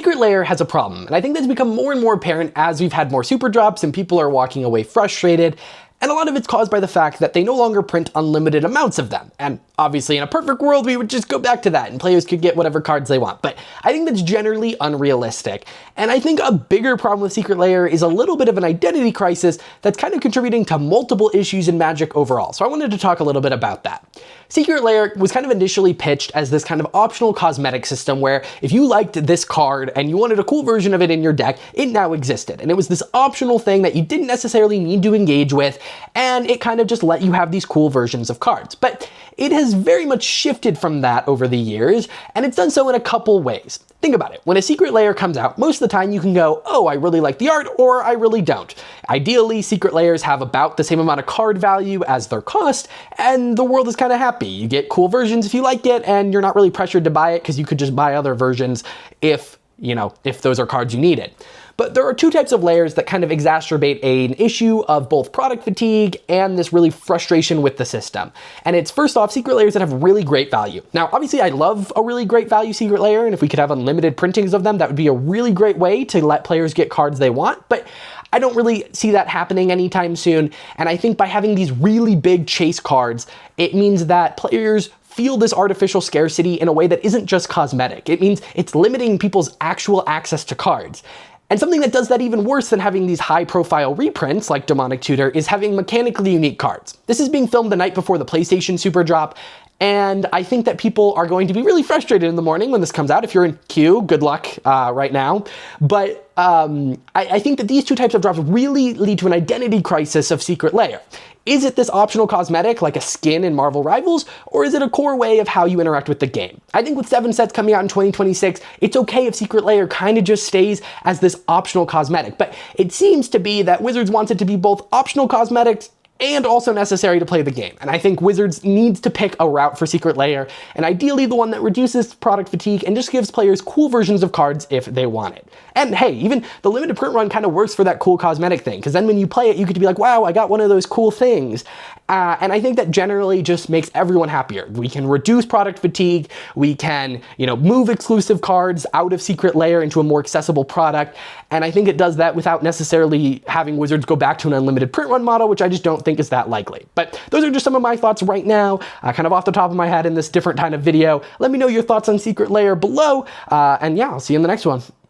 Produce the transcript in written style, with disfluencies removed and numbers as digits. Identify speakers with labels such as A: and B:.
A: Secret Lair has a problem, and I think that's become more and more apparent as we've had more super drops and people are walking away frustrated. And a lot of it's caused by the fact that they no longer print unlimited amounts of them. And obviously in a perfect world, we would just go back to that and players could get whatever cards they want. But I think that's generally unrealistic. And I think a bigger problem with Secret Lair is a little bit of an identity crisis that's kind of contributing to multiple issues in Magic overall. So I wanted to talk a little bit about that. Secret Lair was kind of initially pitched as this kind of optional cosmetic system where if you liked this card and you wanted a cool version of it in your deck, it now existed. And it was this optional thing that you didn't necessarily need to engage with, and it kind of just let you have these cool versions of cards. But it has very much shifted from that over the years, and it's done so in a couple ways. Think about it. When a Secret Lair comes out, most of the time you can go, oh, I really like the art, or I really don't. Ideally, Secret Lairs have about the same amount of card value as their cost, and the world is kind of happy. You get cool versions if you like it, and you're not really pressured to buy it because you could just buy other versions if those are cards you needed. But there are two types of layers that kind of exacerbate an issue of both product fatigue and this really frustration with the system. And it's first off, Secret Lairs that have really great value. Now, obviously I love a really great value Secret Lair, and if we could have unlimited printings of them, that would be a really great way to let players get cards they want. But I don't really see that happening anytime soon. And I think by having these really big chase cards, it means that players feel this artificial scarcity in a way that isn't just cosmetic. It means it's limiting people's actual access to cards. And something that does that even worse than having these high-profile reprints like Demonic Tutor is having mechanically unique cards. This is being filmed the night before the PlayStation Superdrop, and I think that people are going to be really frustrated in the morning when this comes out. If you're in queue, good luck right now. But I think that these two types of drops really lead to an identity crisis of Secret Lair. Is it this optional cosmetic like a skin in Marvel Rivals, or is it a core way of how you interact with the game? I think with 7 sets coming out in 2026, it's okay if Secret Lair kind of just stays as this optional cosmetic, but it seems to be that Wizards wants it to be both optional cosmetics and also necessary to play the game. And I think Wizards needs to pick a route for Secret Lair, and ideally the one that reduces product fatigue and just gives players cool versions of cards if they want it. And hey, even the limited print run kind of works for that cool cosmetic thing, because then when you play it, you get to be like, wow, I got one of those cool things. And I think that generally just makes everyone happier. We can reduce product fatigue, we can, move exclusive cards out of Secret Lair into a more accessible product, and I think it does that without necessarily having Wizards go back to an unlimited print run model, which I just don't think is that likely. But those are just some of my thoughts right now, kind of off the top of my head in this different kind of video. Let me know your thoughts on Secret Lair below, and yeah, I'll see you in the next one.